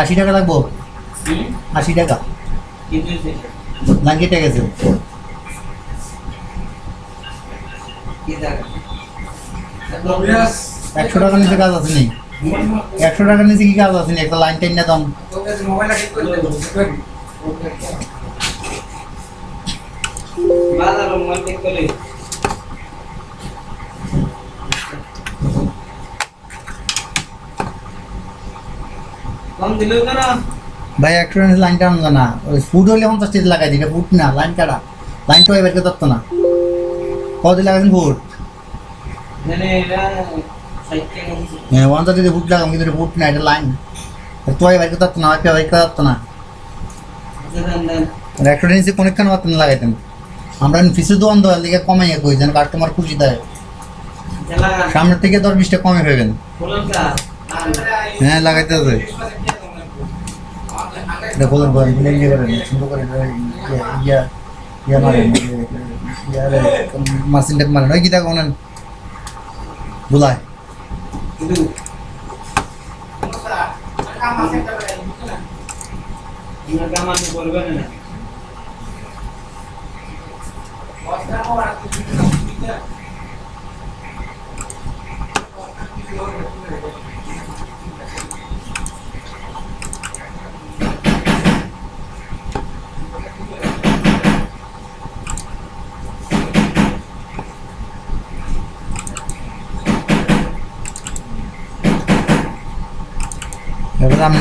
আশি টাকা লাগবো 80 টাকা লাঙ্গি টাকা আছে 100 টাকা নিচে কাজ আছে নি 100 টাকা নিচে কি কাজ আছে নি একটা লাইন টাইন না দাম ভাই 100 টাকা লাইন টান না ওই ফুড হলে 50 টাকা লাগাই দিটা ফুড না লাইন কাটা লাইন তো এবারে কত না কত লাগাছেন ফুড হ্যাঁ 150 টাকা ফুড লাগাম কিন্তু ফুড না এটা লাইন তো এবারে কত না এবারে কত না 100 টাকা নিচে কোনখানে কত না লাগাইতেন আমরা ফিসে দোকান দেওয়ার লিগে কমাইয়া কই যেন কাস্টমার খুশি থাকে সামনে থেকে 10-20 টাকা কমে পাবেন হ্যাঁ লাগাইতে হবে এটা বলেন বলেন ইয়ে করেন সুন্দর করে ইয়া মারেন ইয়ারে মাসিনটা মারেন ওই কিটা কোন বুলায়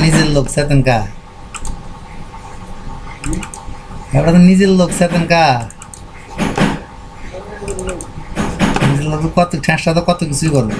নিজের লোক সেতনকা এবার নিজের লোক সেতনকা নিজের লোক কত ঠাসটা তো কত কিছুই করবে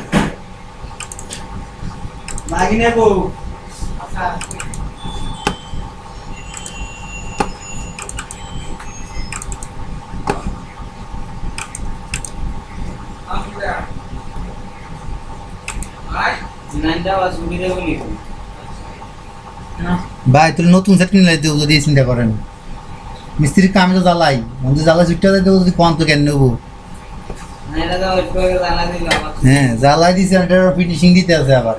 ভাই তুই নতুন সেট কিনে দিও যদি চিন্তা করেন মিস্ত্রির কাম তো জ্বালাই জ্বালা ছুটতে দেবো যদি কম তো কেন নেবো হ্যাঁ জ্বালাই দিছে ফিনিশিং দিতে আছে আবার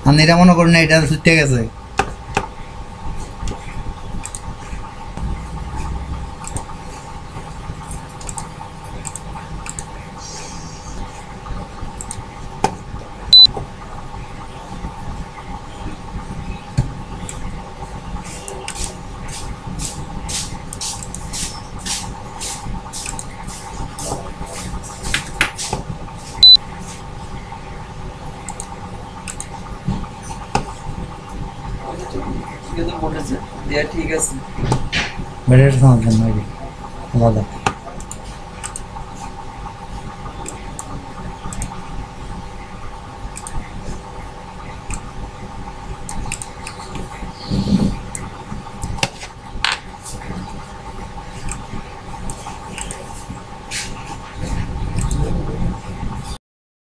আর এটা মনে করেন না এটা ছুটতে গেছে ঠিক আছে বেড়ে সমস্যা নাই আলাদা